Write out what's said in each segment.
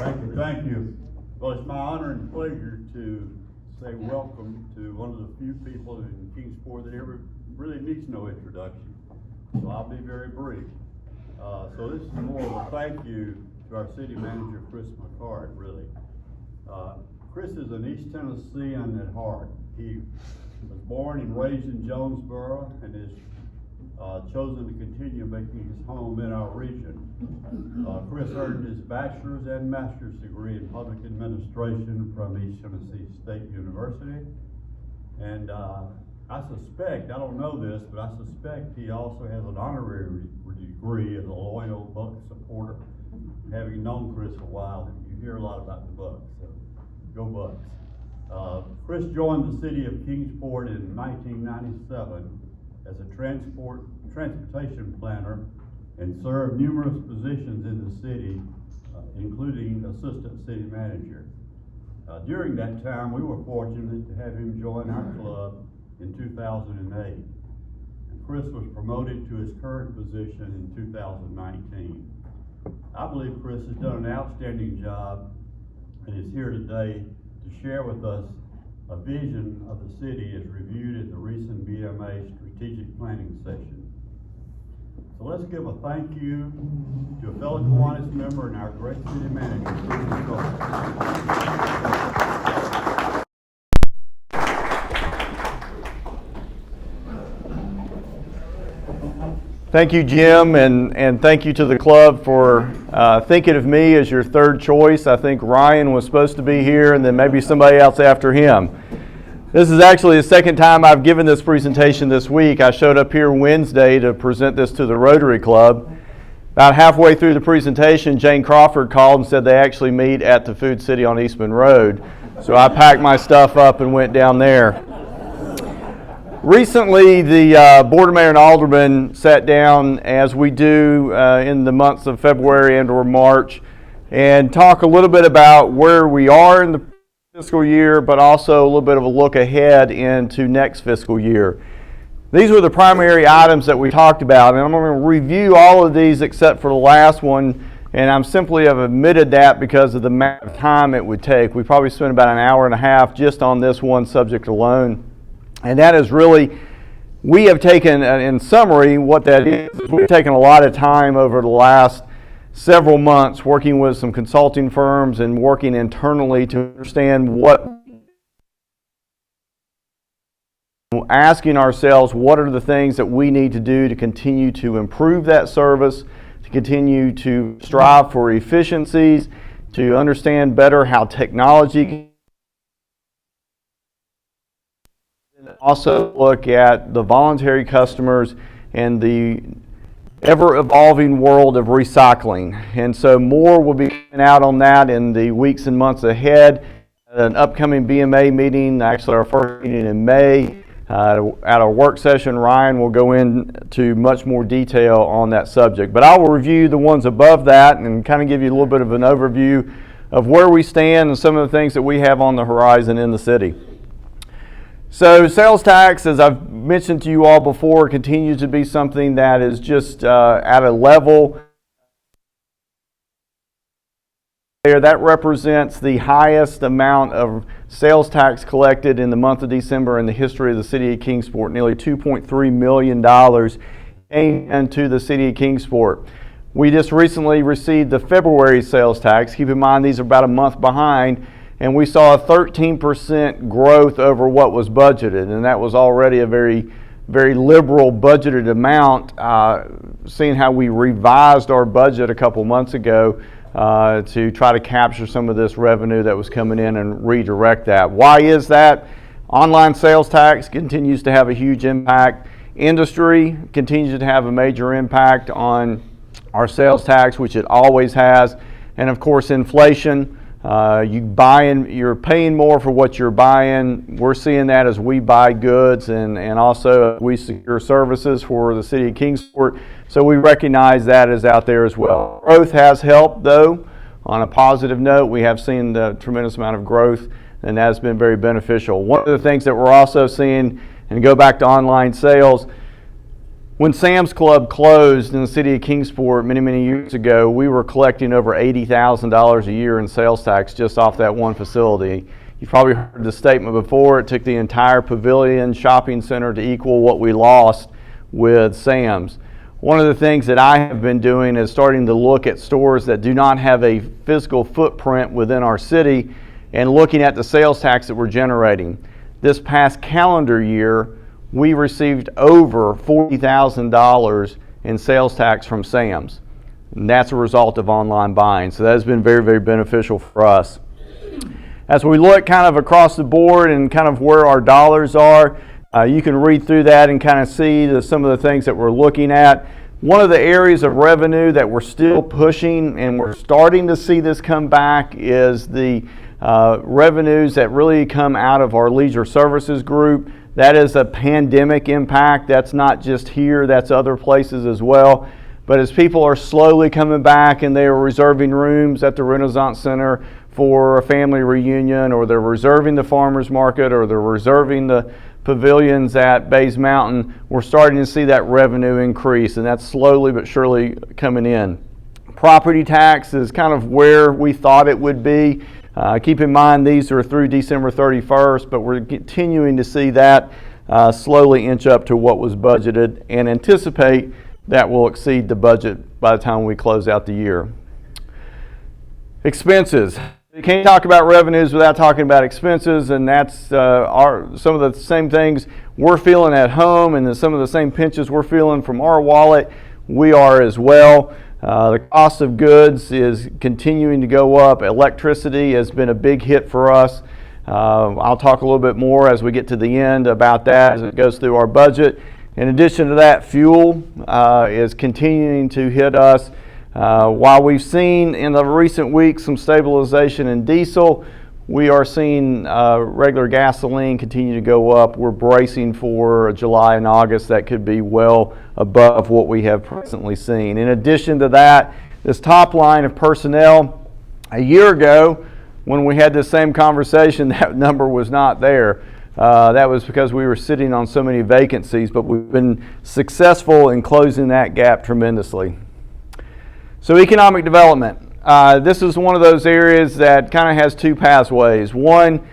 Thank you. Well, it's my honor and pleasure to say welcome to one of the few people in Kingsport that ever really needs no introduction. So I'll be very brief. So this is more of a thank you to our city manager, Chris McCartt, really. Chris is an East Tennessean at heart. He was born and raised in Jonesboro and is chosen to continue making his home in our region. Chris earned his bachelor's and master's degree in public administration from East Tennessee State University. And I don't know this, but I suspect he also has an honorary degree as a loyal Buck supporter. Having known Chris a while, you hear a lot about the Bucks, so go Bucks. Chris joined the city of Kingsport in 1997 as a transportation planner and served numerous positions in the city, including assistant city manager. During that time, we were fortunate to have him join our club in 2008. And Chris was promoted to his current position in 2019. I believe Chris has done an outstanding job and is here today to share with us a vision of the city as reviewed at the recent BMA strategic planning session. So let's give a thank you to a fellow Kiwanis member and our great city manager, Thank you, Jim, and thank you to the club for thinking of me as your third choice. I think Ryan was supposed to be here and then maybe somebody else after him. This is actually the second time I've given this presentation this week. I showed up here Wednesday to present this to the Rotary Club. About halfway through the presentation, Jane Crawford called and said they actually meet at the Food City on Eastman Road. So I packed my stuff up and went down there. Recently, the Board of Mayor and Aldermen sat down, as we do in the months of February and or March, and talk a little bit about where we are in the fiscal year, but also a little bit of a look ahead into next fiscal year. These were the primary items that we talked about, and I'm going to review all of these except for the last one, and I'm simply have omitted that because of the amount of time it would take. We probably spent about an hour and a half just on this one subject alone. And that is really, we have taken, in summary, what that is, we've taken a lot of time over the last several months working with some consulting firms and working internally to understand asking ourselves what are the things that we need to do to continue to improve that service, to continue to strive for efficiencies, to understand better how technology also look at the voluntary customers and the ever-evolving world of recycling. And so more will be coming out on that in the weeks and months ahead. An upcoming BMA meeting, actually our first meeting in May, at our work session, Ryan will go into much more detail on that subject. But I will review the ones above that and kind of give you a little bit of an overview of where we stand and some of the things that we have on the horizon in the city. So sales tax, as I've mentioned to you all before, continues to be something that is just at a level there that represents the highest amount of sales tax collected in the month of December in the history of the city of Kingsport. Nearly $2.3 million came into the city of Kingsport. We just recently received the February sales tax. Keep in mind these are about a month behind. And we saw a 13% growth over what was budgeted, and that was already a very, very liberal budgeted amount, seeing how we revised our budget a couple months ago to try to capture some of this revenue that was coming in and redirect that. Why is that? Online sales tax continues to have a huge impact. Industry continues to have a major impact on our sales tax, which it always has. And of course, inflation. You're paying more for what you're buying. We're seeing that as we buy goods and also we secure services for the city of Kingsport. So we recognize that is out there as well. Growth has helped, though. On a positive note, we have seen a tremendous amount of growth, and that has been very beneficial. One of the things that we're also seeing, and go back to online sales, When Sam's Club closed in the city of Kingsport many, many years ago, we were collecting over $80,000 a year in sales tax just off that one facility. You've probably heard the statement before, it took the entire Pavilion shopping center to equal what we lost with Sam's. One of the things that I have been doing is starting to look at stores that do not have a physical footprint within our city and looking at the sales tax that we're generating. This past calendar year, we received over $40,000 in sales tax from Sam's. And that's a result of online buying. So that has been very, very beneficial for us. As we look kind of across the board and kind of where our dollars are, you can read through that and kind of see some of the things that we're looking at. One of the areas of revenue that we're still pushing, and we're starting to see this come back, is the revenues that really come out of our leisure services group. That is a pandemic impact. That's not just here, that's other places as well. But as people are slowly coming back and they are reserving rooms at the Renaissance Center for a family reunion, or they're reserving the farmers market, or they're reserving the pavilions at Bays Mountain, we're starting to see that revenue increase, and that's slowly but surely coming in. Property tax is kind of where we thought it would be. Keep in mind these are through December 31st, but we're continuing to see that slowly inch up to what was budgeted, and anticipate that will exceed the budget by the time we close out the year. Expenses. You can't talk about revenues without talking about expenses, and that's some of the same things we're feeling at home, and some of the same pinches we're feeling from our wallet, we are as well. The cost of goods is continuing to go up. Electricity has been a big hit for us. I'll talk a little bit more as we get to the end about that as it goes through our budget. In addition to that, fuel is continuing to hit us. While we've seen in the recent weeks some stabilization in diesel, we are seeing regular gasoline continue to go up. We're bracing for July and August that could be well above what we have presently seen. In addition to that, this top line of personnel, a year ago when we had this same conversation, that number was not there. That was because we were sitting on so many vacancies, but we've been successful in closing that gap tremendously. So economic development. This is one of those areas that kind of has two pathways. One,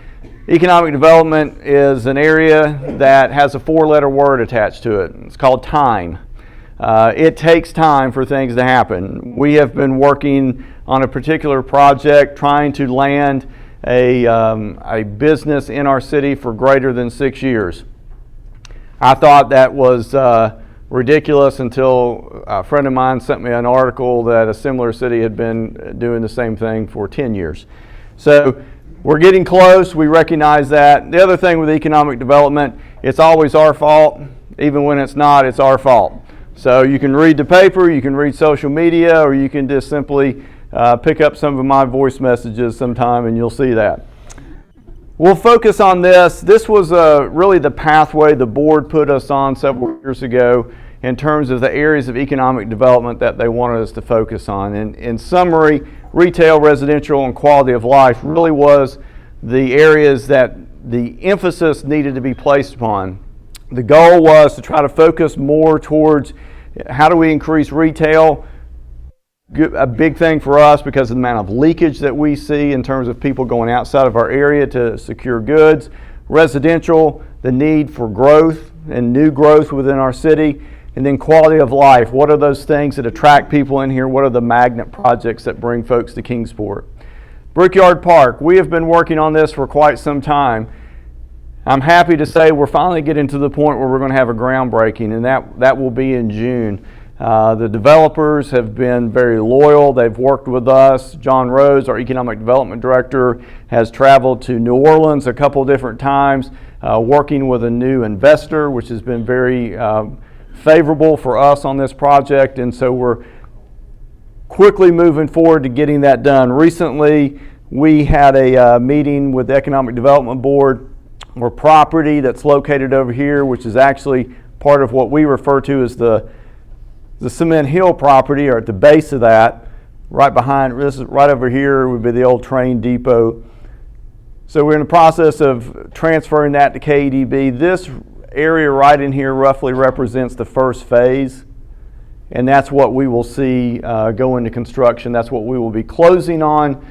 economic development is an area that has a four-letter word attached to it. It's called time. It takes time for things to happen. We have been working on a particular project trying to land a business in our city for greater than 6 years. I thought that was ridiculous until a friend of mine sent me an article that a similar city had been doing the same thing for 10 years. So we're getting close, we recognize that. The other thing with economic development, it's always our fault. Even when it's not, it's our fault. So you can read the paper, you can read social media, or you can just simply pick up some of my voice messages sometime and you'll see that. We'll focus on this. This was really the pathway the board put us on several years ago in terms of the areas of economic development that they wanted us to focus on. And in summary, retail, residential, and quality of life really was the areas that the emphasis needed to be placed upon. The goal was to try to focus more towards how do we increase retail. A big thing for us because of the amount of leakage that we see in terms of people going outside of our area to secure goods. Residential, the need for growth and new growth within our city. And then quality of life. What are those things that attract people in here? What are the magnet projects that bring folks to Kingsport? Brickyard Park, we have been working on this for quite some time. I'm happy to say we're finally getting to the point where we're going to have a groundbreaking, and that will be in June. The developers have been very loyal. They've worked with us. John Rose, our Economic Development Director, has traveled to New Orleans a couple different times, working with a new investor, which has been very favorable for us on this project, and so we're quickly moving forward to getting that done. Recently, we had a meeting with the Economic Development Board where property that's located over here, which is actually part of what we refer to as the Cement Hill property, or at the base of that, right behind, this is right over here would be the old train depot. So we're in the process of transferring that to KDB. This area right in here roughly represents the first phase, and that's what we will see go into construction. That's what we will be closing on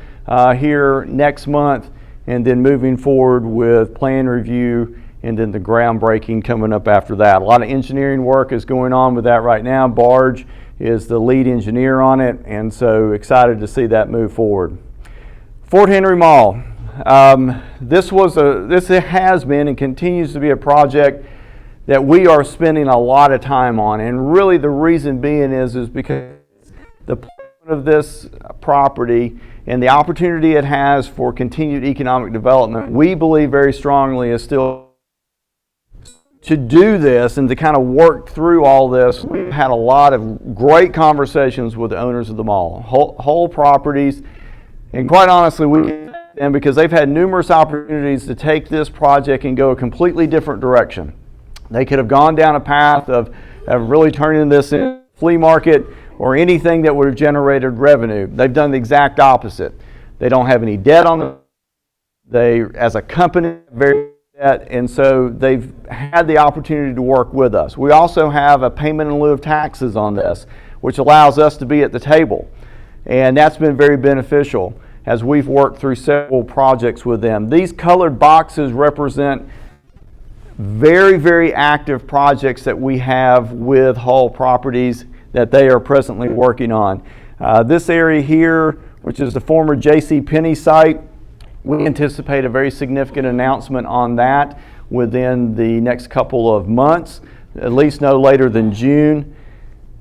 here next month, and then moving forward with plan review and then the groundbreaking coming up after that. A lot of engineering work is going on with that right now. Barge is the lead engineer on it, and so excited to see that move forward. Fort Henry Mall. This has been and continues to be a project that we are spending a lot of time on, and really the reason being is because the placement of this property and the opportunity it has for continued economic development, we believe very strongly is still to do this and to kind of work through all this. We've had a lot of great conversations with the owners of the mall, whole properties, and quite honestly, because they've had numerous opportunities to take this project and go a completely different direction. They could have gone down a path of really turning this into a flea market or anything that would have generated revenue. They've done the exact opposite. They don't have any debt on them. They, as a company, very debt, and so they've had the opportunity to work with us. We also have a payment in lieu of taxes on this, which allows us to be at the table, and that's been very beneficial as we've worked through several projects with them. These colored boxes represent very, very active projects that we have with Hull Properties that they are presently working on. This area here, which is the former J.C. Penney site, we anticipate a very significant announcement on that within the next couple of months, at least no later than June.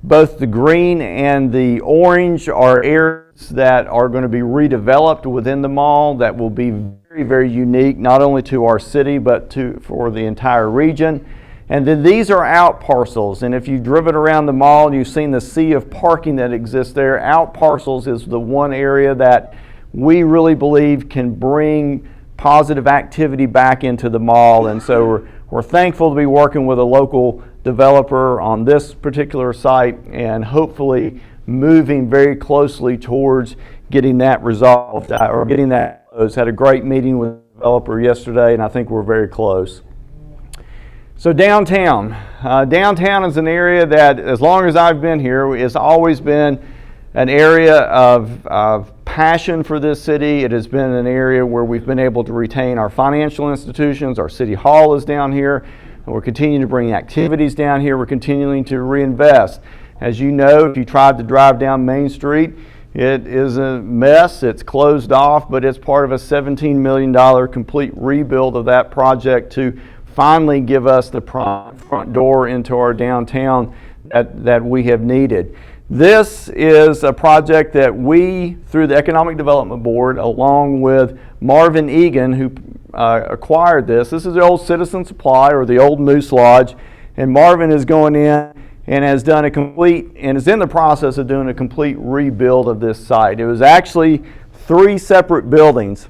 Both the green and the orange are areas that are going to be redeveloped within the mall that will be very, very unique, not only to our city, but for the entire region. And then these are out parcels, and if you've driven around the mall and you've seen the sea of parking that exists there, out parcels is the one area that we really believe can bring positive activity back into the mall. And so we're thankful to be working with a local developer on this particular site and hopefully moving very closely towards getting that resolved or getting that closed. Had a great meeting with the developer yesterday, and I think we're very close. So downtown. Downtown is an area that, as long as I've been here, has always been an area of passion for this city. It has been an area where we've been able to retain our financial institutions. Our city hall is down here, and we're continuing to bring activities down here. We're continuing to reinvest. As you know, if you tried to drive down Main Street, it is a mess. It's closed off, but it's part of a $17 million complete rebuild of that project to finally give us the front door into our downtown that we have needed. This is a project that we, through the Economic Development Board, along with Marvin Egan, who acquired this. This is the old Citizen Supply, or the old Moose Lodge, and Marvin is going in and has done a complete, and is in the process of doing a complete rebuild of this site. It was actually 3 separate buildings,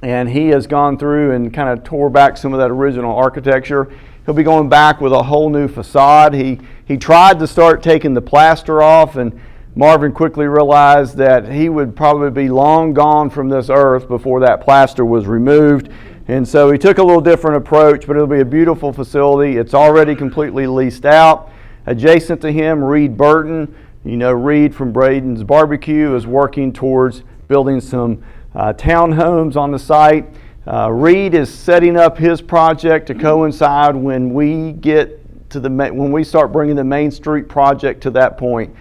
and he has gone through and kind of tore back some of that original architecture. He'll be going back with a whole new facade. He tried to start taking the plaster off, and Marvin quickly realized that he would probably be long gone from this earth before that plaster was removed. And so he took a little different approach, but it'll be a beautiful facility. It's already completely leased out. Adjacent to him, Reed Burton, you know, Reed from Braden's Barbecue, is working towards building some townhomes on the site. Reed is setting up his project to coincide when we get to when we start bringing the Main Street project to that point.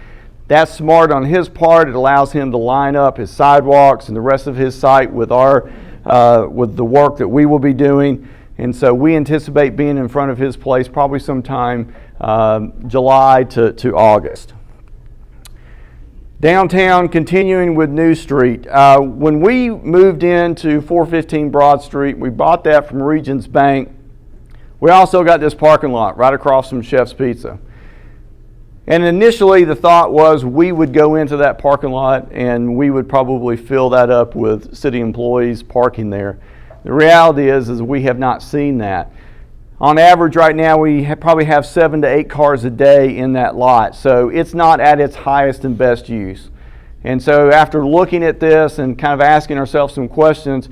That's smart on his part. It allows him to line up his sidewalks and the rest of his site with with the work that we will be doing. And so we anticipate being in front of his place probably sometime July to August. Downtown, continuing with New Street. When we moved into 415 Broad Street, we bought that from Regions Bank. We also got this parking lot right across from Chef's Pizza. And initially the thought was we would go into that parking lot and we would probably fill that up with city employees parking there. The reality is we have not seen that. On average right now we probably have 7 to 8 cars a day in that lot, so it's not at its highest and best use. And so after looking at this and kind of asking ourselves some questions,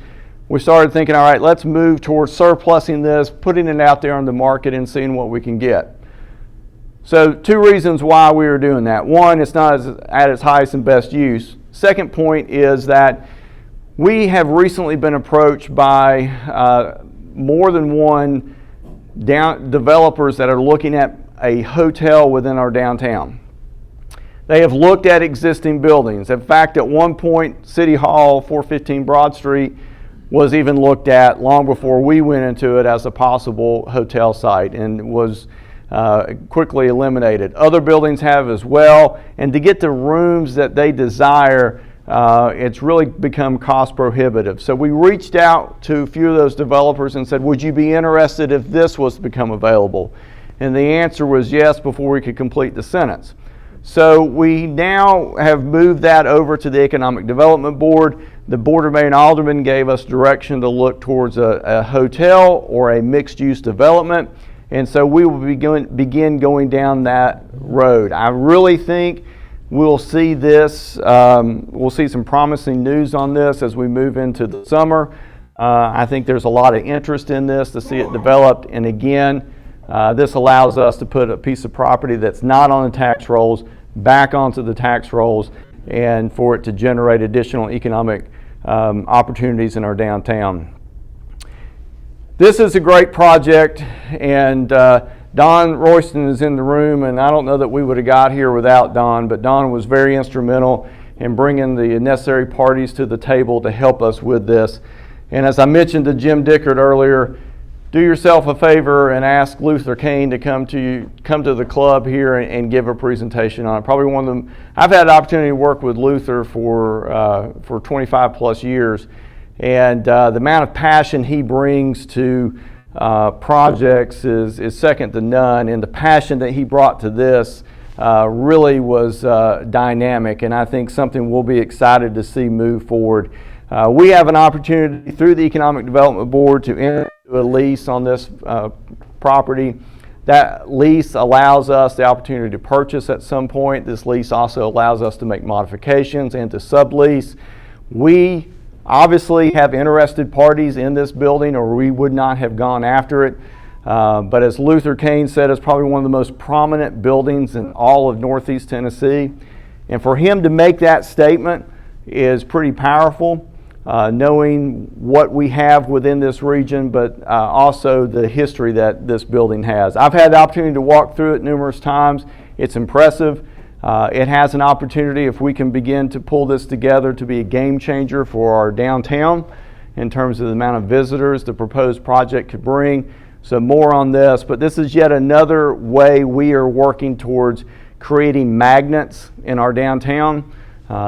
we started thinking, all right, let's move towards surplusing this, putting it out there on the market and seeing what we can get. So 2 reasons why we were doing that. One, it's not at its highest and best use. Second point is that we have recently been approached by more than one developers that are looking at a hotel within our downtown. They have looked at existing buildings. In fact, at one point, City Hall, 415 Broad Street, was even looked at long before we went into it as a possible hotel site and was quickly eliminated. Other buildings have as well, and to get the rooms that they desire, it's really become cost prohibitive. So we reached out to a few of those developers and said, would you be interested if this was to become available? And the answer was yes before we could complete the sentence. So we now have moved that over to the Economic Development Board. The Board of Mayor and Aldermen gave us direction to look towards a hotel or a mixed-use development, and so we will begin going down that road. I really think we'll see this, we'll see some promising news on this as we move into the summer. I think there's a lot of interest in this to see it developed, and again, this allows us to put a piece of property that's not on the tax rolls back onto the tax rolls and for it to generate additional economic opportunities in our downtown. This is a great project, and Don Royston is in the room, and I don't know that we would have got here without Don, but Don was very instrumental in bringing the necessary parties to the table to help us with this. And as I mentioned to Jim Dickert earlier, do yourself a favor and ask Luther Kane to come to the club here and give a presentation on it. Probably one of them. I've had the opportunity to work with Luther for 25 plus years, and the amount of passion he brings to projects is second to none. And the passion that he brought to this really was dynamic, and I think something we'll be excited to see move forward. We have an opportunity through the Economic Development Board to enter a lease on this property. That lease allows us the opportunity to purchase at some point. This lease also allows us to make modifications and to sublease. We obviously have interested parties in this building, or we would not have gone after it. But as Luther Kane said, it's probably one of the most prominent buildings in all of Northeast Tennessee. And for him to make that statement is pretty powerful. Knowing what we have within this region, but also the history that this building has. I've had the opportunity to walk through it numerous times. It's impressive. It has an opportunity, if we can begin to pull this together, to be a game changer for our downtown in terms of the amount of visitors the proposed project could bring. So more on this, but this is yet another way we are working towards creating magnets in our downtown.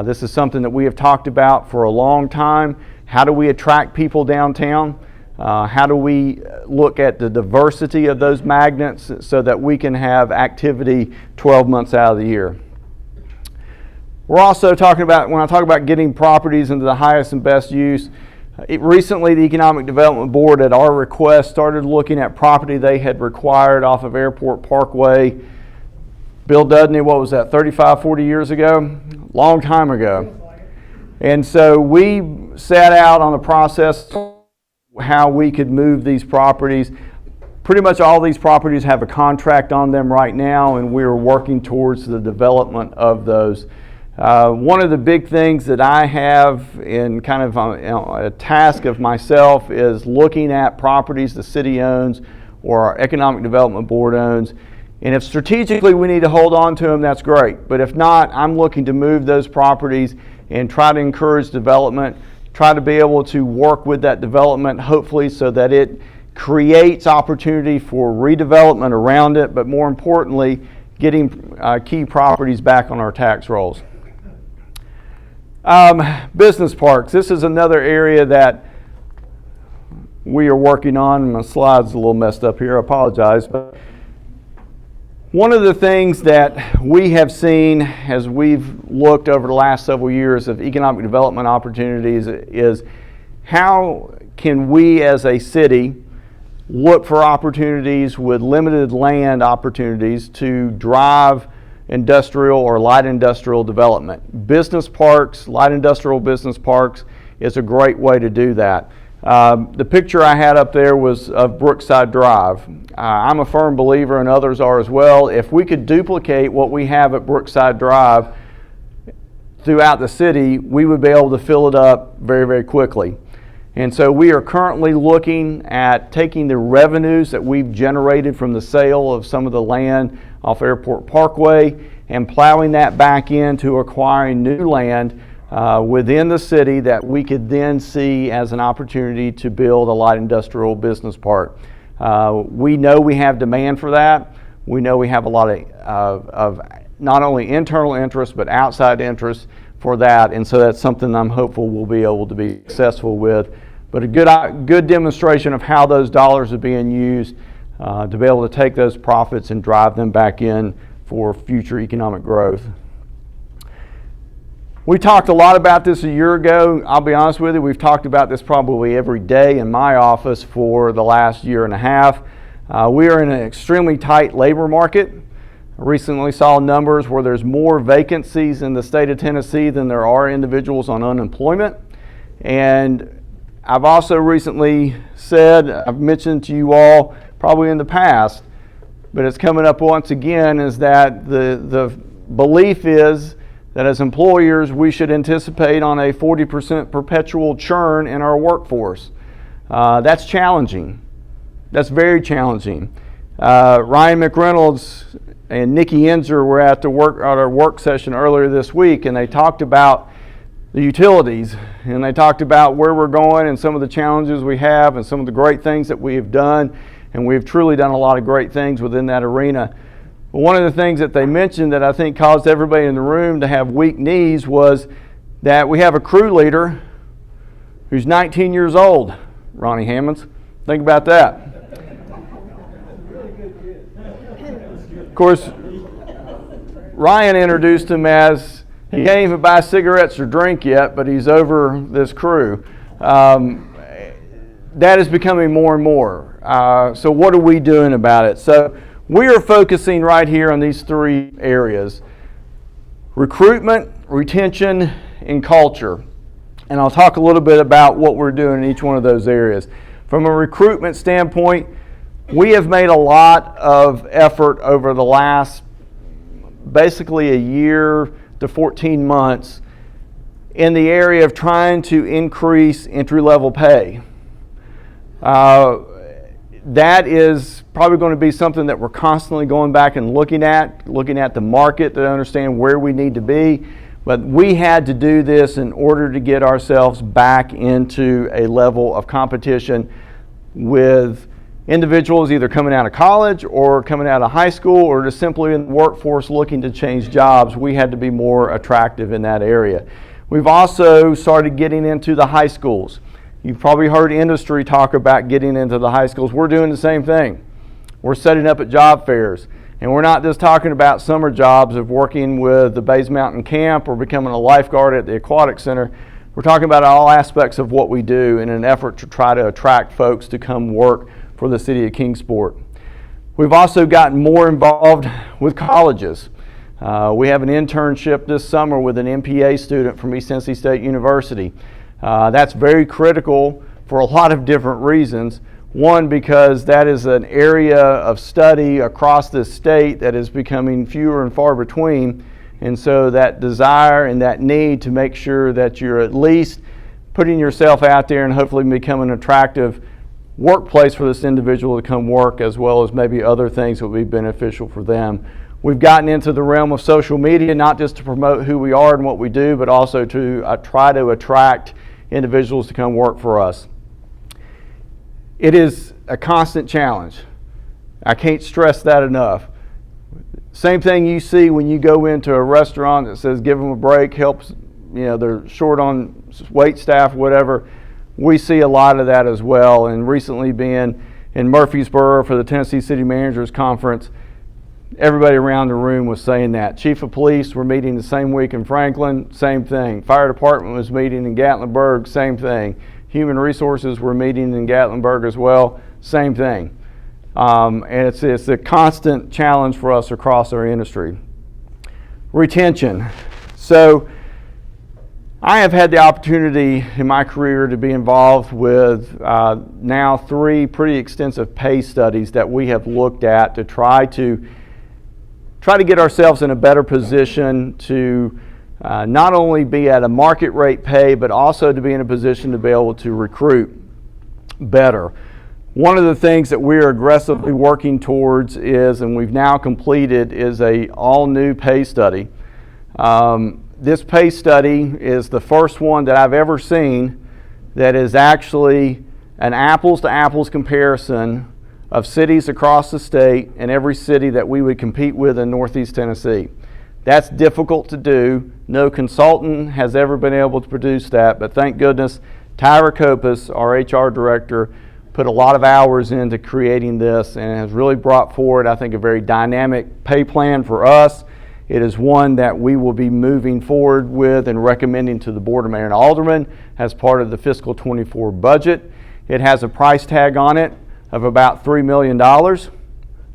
This is something that we have talked about for a long time. How do we attract people downtown? How do we look at the diversity of those magnets so that we can have activity 12 months out of the year? We're also talking about, when I talk about getting properties into the highest and best use, recently the Economic Development Board, at our request, started looking at property they had required off of Airport Parkway. Bill Dudney, what was that, 35, 40 years ago? Long time ago. And so we set out on a process how we could move these properties. Pretty much all these properties have a contract on them right now, and we're working towards the development of those. One of the big things that I have in kind of a task of myself is looking at properties the city owns or our Economic Development Board owns. And if strategically we need to hold on to them, that's great. But if not, I'm looking to move those properties and try to encourage development, try to be able to work with that development, hopefully so that it creates opportunity for redevelopment around it, but more importantly, getting key properties back on our tax rolls. Business parks. This is another area that we are working on. My slide's a little messed up here, I apologize. But one of the things that we have seen as we've looked over the last several years of economic development opportunities is how can we as a city look for opportunities with limited land opportunities to drive industrial or light industrial development. Business parks, light industrial business parks is a great way to do that. The picture I had up there was of Brookside Drive. I'm a firm believer, and others are as well, if we could duplicate what we have at Brookside Drive throughout the city, we would be able to fill it up very, very quickly. And so we are currently looking at taking the revenues that we've generated from the sale of some of the land off Airport Parkway and plowing that back into acquiring new land within the city that we could then see as an opportunity to build a light industrial business park. We know we have demand for that. We know we have a lot of not only internal interest but outside interest for that, and so that's something I'm hopeful we'll be able to be successful with. But a good demonstration of how those dollars are being used to be able to take those profits and drive them back in for future economic growth. We talked a lot about this a year ago. I'll be honest with you, we've talked about this probably every day in my office for the last year and a half. We are in an extremely tight labor market. I recently saw numbers where there's more vacancies in the state of Tennessee than there are individuals on unemployment. And I've also recently said, I've mentioned to you all probably in the past, but it's coming up once again, is that the belief is that as employers we should anticipate on a 40% perpetual churn in our workforce. That's challenging. That's very challenging. Ryan McReynolds and Nikki Enzer were at our work session earlier this week, and they talked about the utilities, and they talked about where we're going and some of the challenges we have and some of the great things that we have done, and we've truly done a lot of great things within that arena. But one of the things that they mentioned that I think caused everybody in the room to have weak knees was that we have a crew leader who's 19 years old, Ronnie Hammonds. Think about that. Of course, Ryan introduced him as he can't even buy cigarettes or drink yet, but he's over this crew. That is becoming more and more. So what are we doing about it? So we are focusing right here on these three areas: recruitment, retention, and culture. And I'll talk a little bit about what we're doing in each one of those areas. From a recruitment standpoint, we have made a lot of effort over the last basically a year to 14 months in the area of trying to increase entry-level pay. That is probably going to be something that we're constantly going back and looking at the market to understand where we need to be. But we had to do this in order to get ourselves back into a level of competition with individuals either coming out of college or coming out of high school or just simply in the workforce looking to change jobs. We had to be more attractive in that area. We've also started getting into the high schools. You've probably heard industry talk about getting into the high schools. We're doing the same thing. We're setting up at job fairs. And we're not just talking about summer jobs of working with the Bays Mountain Camp or becoming a lifeguard at the Aquatic Center. We're talking about all aspects of what we do in an effort to try to attract folks to come work for the city of Kingsport. We've also gotten more involved with colleges. We have an internship this summer with an MPA student from East Tennessee State University. That's very critical for a lot of different reasons. One, because that is an area of study across this state that is becoming fewer and far between. And so that desire and that need to make sure that you're at least putting yourself out there and hopefully becoming an attractive workplace for this individual to come work, as well as maybe other things that would be beneficial for them. We've gotten into the realm of social media, not just to promote who we are and what we do, but also to try to attract individuals to come work for us. It is a constant challenge. I can't stress that enough. Same thing you see when you go into a restaurant that says give them a break, helps, they're short on wait staff, whatever. We see a lot of that as well. And recently being in Murfreesboro for the Tennessee City Managers Conference, everybody around the room was saying that. Chief of Police were meeting the same week in Franklin, same thing. Fire Department was meeting in Gatlinburg, same thing. Human Resources were meeting in Gatlinburg as well, same thing. And it's a constant challenge for us across our industry. Retention. So I have had the opportunity in my career to be involved with now 3 pretty extensive pay studies that we have looked at to try to get ourselves in a better position to not only be at a market rate pay, but also to be in a position to be able to recruit better. One of the things that we're aggressively working towards is, and we've now completed, is a all new pay study. This pay study is the first one that I've ever seen that is actually an apples to apples comparison of cities across the state and every city that we would compete with in Northeast Tennessee. That's difficult to do. No consultant has ever been able to produce that, but thank goodness Tyra Kopis, our HR director, put a lot of hours into creating this and has really brought forward, I think, a very dynamic pay plan for us. It is one that we will be moving forward with and recommending to the Board of Mayor and Aldermen as part of the fiscal 24 budget. It has a price tag on it of about $3 million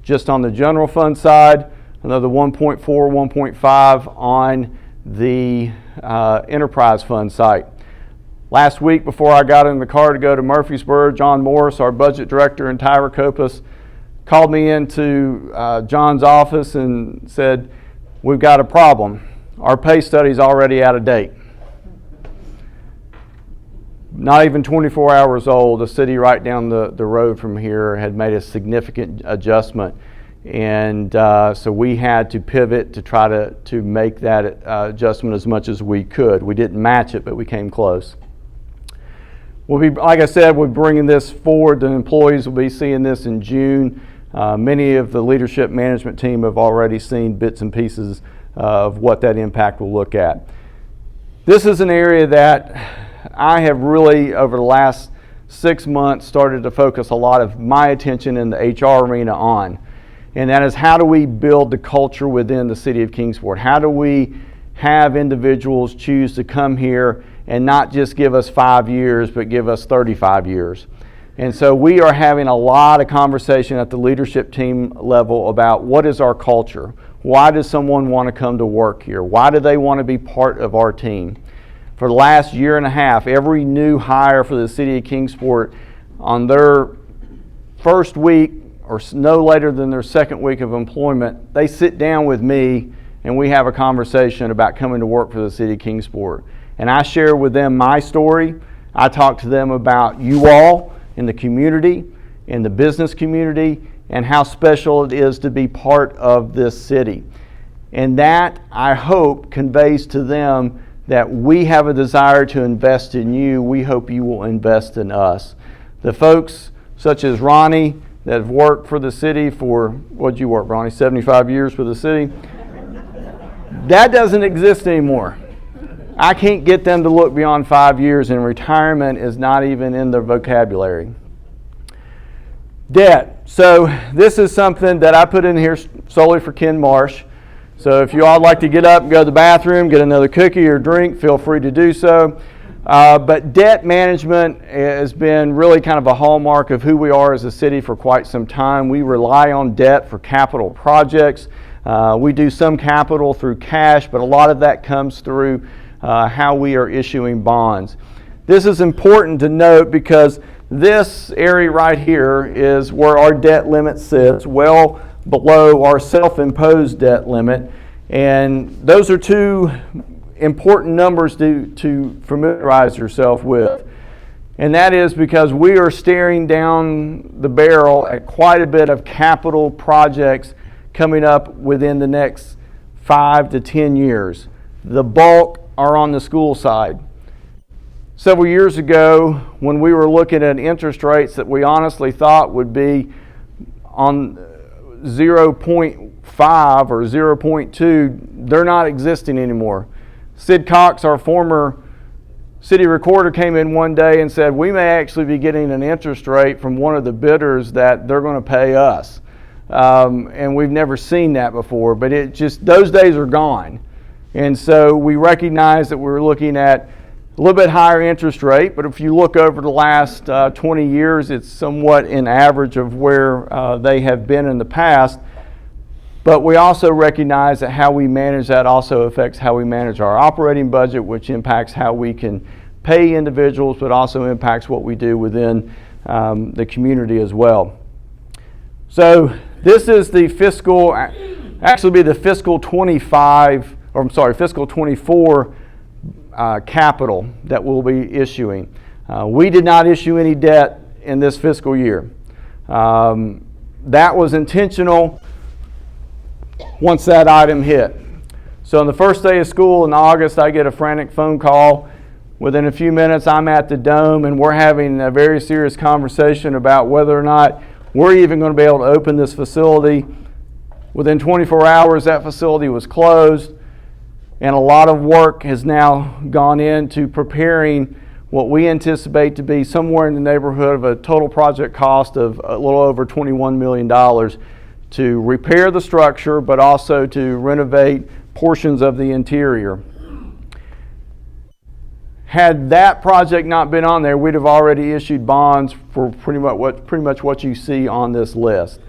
just on the general fund side, another 1.4, 1.5 on the enterprise fund site. Last week, before I got in the car to go to Murfreesboro, John Morris, our budget director, and Tyra Kopis called me into John's office and said, "We've got a problem. Our pay study's already out of date." Not even 24 hours old, a city right down the road from here had made a significant adjustment. And so we had to pivot to try to make that adjustment as much as we could. We didn't match it, but we came close. We'll be, like I said, we're bringing this forward. The employees will be seeing this in June. Many of the leadership management team have already seen bits and pieces of what that impact will look at. This is an area that I have really, over the last 6 months, started to focus a lot of my attention in the HR arena on. And that is, how do we build the culture within the city of Kingsport? How do we have individuals choose to come here and not just give us 5 years, but give us 35 years? And so we are having a lot of conversation at the leadership team level about what is our culture? Why does someone want to come to work here? Why do they want to be part of our team? For the last year and a half, every new hire for the city of Kingsport, on their first week or no later than their second week of employment, they sit down with me and we have a conversation about coming to work for the city of Kingsport. And I share with them my story. I talk to them about you all in the community, in the business community, and how special it is to be part of this city. And that, I hope, conveys to them that we have a desire to invest in you. We hope you will invest in us. The folks such as Ronnie that have worked for the city for, what'd you work, Ronnie, 75 years for the city? That doesn't exist anymore. I can't get them to look beyond 5 years, and retirement is not even in their vocabulary. Debt. So this is something that I put in here solely for Ken Marsh. So if you all like to get up and go to the bathroom, get another cookie or drink, feel free to do so. But debt management has been really kind of a hallmark of who we are as a city for quite some time. We rely on debt for capital projects. We do some capital through cash, but a lot of that comes through how we are issuing bonds. This is important to note because this area right here is where our debt limit sits, well below our self-imposed debt limit. And those are two important numbers to familiarize yourself with. And that is because we are staring down the barrel at quite a bit of capital projects coming up within the next 5 to 10 years. The bulk are on the school side. Several years ago, when we were looking at interest rates that we honestly thought would be on 0.5 or 0.2, they're not existing anymore. Sid Cox, our former city recorder, came in one day and said, we may actually be getting an interest rate from one of the bidders that they're going to pay us. And we've never seen that before, but it just, those days are gone. And so we recognize that we're looking at a little bit higher interest rate, but if you look over the last 20 years, it's somewhat in average of where they have been in the past. But we also recognize that how we manage that also affects how we manage our operating budget, which impacts how we can pay individuals, but also impacts what we do within the community as well. So this is the fiscal, actually be the fiscal 25, or I'm sorry, fiscal 24 capital that we'll be issuing. We did not issue any debt in this fiscal year. That was intentional once that item hit. So on the first day of school in August, I get a frantic phone call. Within a few minutes, I'm at the Dome, and we're having a very serious conversation about whether or not we're even going to be able to open this facility. Within 24 hours, that facility was closed, and a lot of work has now gone into preparing what we anticipate to be somewhere in the neighborhood of a total project cost of a little over $21 million to repair the structure, but also to renovate portions of the interior. Had that project not been on there, we'd have already issued bonds for pretty much what you see on this list.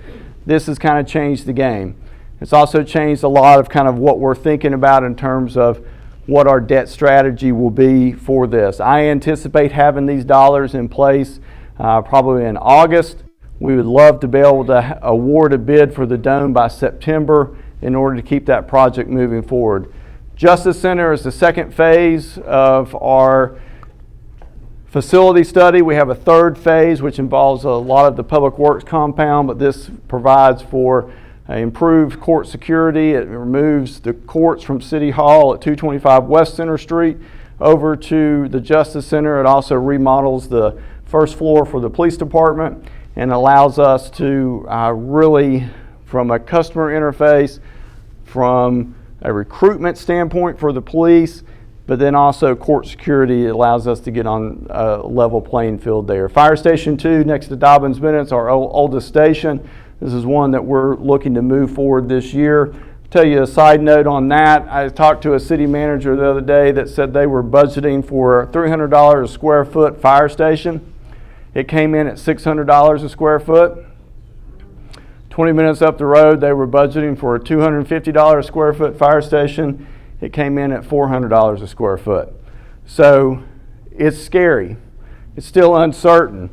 This has kind of changed the game. It's also changed a lot of kind of what we're thinking about in terms of what our debt strategy will be for this. I anticipate having these dollars in place probably in August. We would love to be able to award a bid for the Dome by September in order to keep that project moving forward. Justice Center is the second phase of our facility study. We have a third phase which involves a lot of the Public Works compound, but this provides for improved court security. It removes the courts from City Hall at 225 West Center Street over to the Justice Center. It also remodels the first floor for the police department and allows us to really, from a customer interface, from a recruitment standpoint for the police, but then also court security, it allows us to get on a level playing field there. Fire Station 2 next to Dobbins Bennett's our oldest station. This is one that we're looking to move forward this year. I'll tell you a side note on that. I talked to a city manager the other day that said they were budgeting for a $300 a square foot fire station. It came in at $600 a square foot. 20 minutes up the road, they were budgeting for a $250 a square foot fire station. It came in at $400 a square foot. So it's scary. It's still uncertain.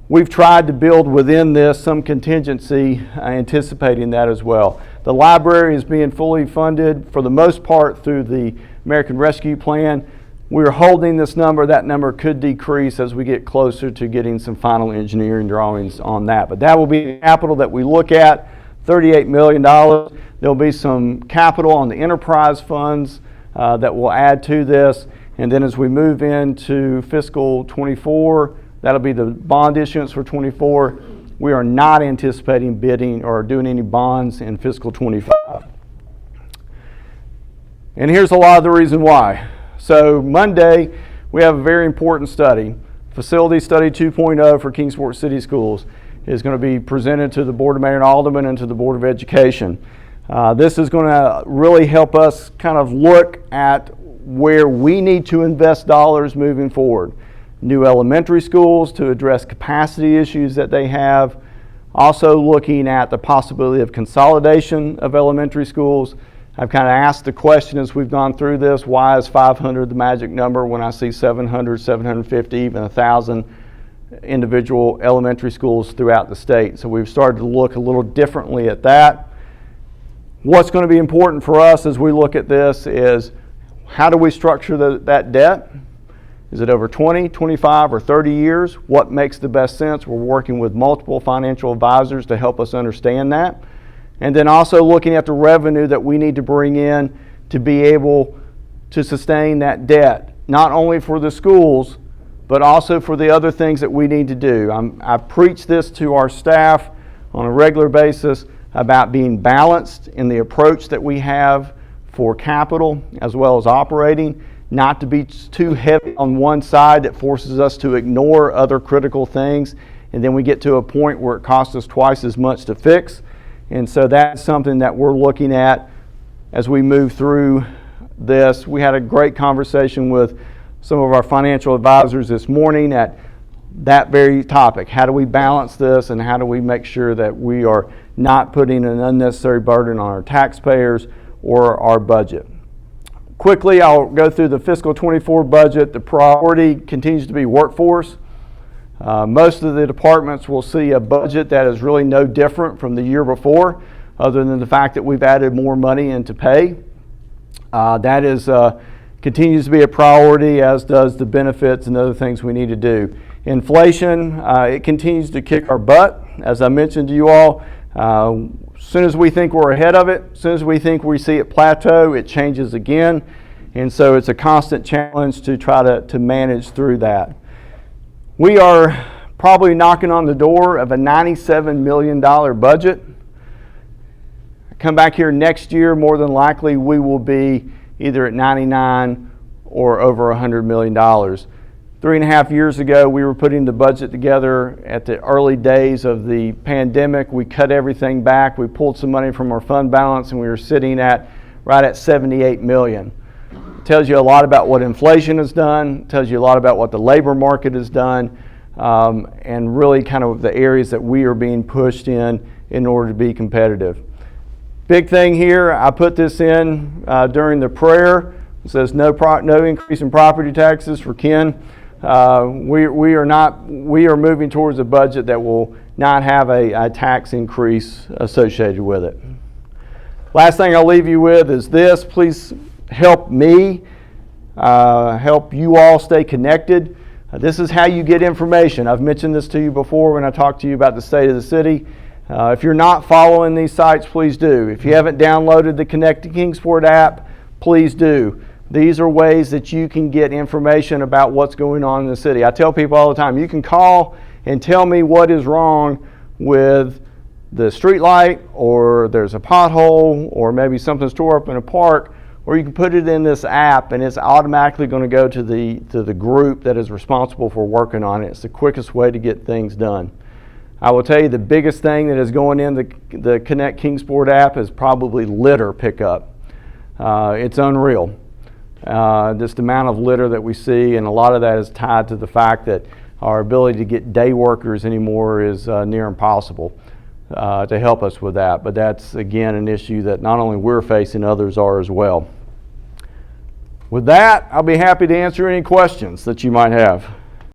We've tried to build within this some contingency, anticipating that as well. The library is being fully funded for the most part through the American Rescue Plan. We're holding this number. That number could decrease as we get closer to getting some final engineering drawings on that. But that will be the capital that we look at, $38 million. There'll be some capital on the enterprise funds that will add to this. And then as we move into fiscal 24, that'll be the bond issuance for 24. We are not anticipating bidding or doing any bonds in fiscal 25. And here's a lot of the reason why. So Monday, we have a very important study. Facility Study 2.0 for Kingsport City Schools is going to be presented to the Board of Mayor and Aldermen and to the Board of Education. This is going to really help us kind of look at where we need to invest dollars moving forward. New elementary schools to address capacity issues that they have. Also looking at the possibility of consolidation of elementary schools. I've kind of asked the question as we've gone through this, why is 500 the magic number when I see 700, 750, even 1,000 individual elementary schools throughout the state? So we've started to look a little differently at that. What's going to be important for us as we look at this is how do we structure that debt? Is it over 20, 25, or 30 years? What makes the best sense? We're working with multiple financial advisors to help us understand that. And then also looking at the revenue that we need to bring in to be able to sustain that debt, not only for the schools, but also for the other things that we need to do. I preach this to our staff on a regular basis about being balanced in the approach that we have for capital as well as operating, not to be too heavy on one side that forces us to ignore other critical things, and then we get to a point where it costs us twice as much to fix. And so that's something that we're looking at as we move through this. We had a great conversation with some of our financial advisors this morning at that very topic. How do we balance this, and how do we make sure that we are not putting an unnecessary burden on our taxpayers or our budget? Quickly, I'll go through the fiscal 24 budget. The priority continues to be workforce. Most of the departments will see a budget that is really no different from the year before, other than the fact that we've added more money into pay. That is continues to be a priority, as does the benefits and other things we need to do. Inflation, it continues to kick our butt. As I mentioned to you all, as soon as we think we're ahead of it, as soon as we think we see it plateau, it changes again. And so it's a constant challenge to try to manage through that. We are probably knocking on the door of a $97 million budget. Come back here next year, more than likely we will be either at 99 or over $100 million. 3.5 years ago, we were putting the budget together at the early days of the pandemic. We cut everything back. We pulled some money from our fund balance, and we were sitting at right at $78 million. It tells you a lot about what inflation has done. It tells you a lot about what the labor market has done, and really kind of the areas that we are being pushed in order to be competitive. Big thing here, I put this in during the prayer. It says no increase in property taxes for Ken. We are moving towards a budget that will not have a tax increase associated with it. Last thing I'll leave you with is this. Please help me, help you all stay connected. This is how you get information. I've mentioned this to you before when I talked to you about the state of the city. If you're not following these sites, please do. If you haven't downloaded the Connect to Kingsport app, please do. These are ways that you can get information about what's going on in the city. I tell people all the time, you can call and tell me what is wrong with the street light, or there's a pothole, or maybe something's tore up in a park, or you can put it in this app and it's automatically going to go to the group that is responsible for working on it. It's the quickest way to get things done. I will tell you the biggest thing that is going in the Connect Kingsport app is probably litter pickup. It's unreal. Just the amount of litter that we see, and a lot of that is tied to the fact that our ability to get day workers anymore is near impossible to help us with that. But that's, again, an issue that not only we're facing, others are as well. With that, I'll be happy to answer any questions that you might have.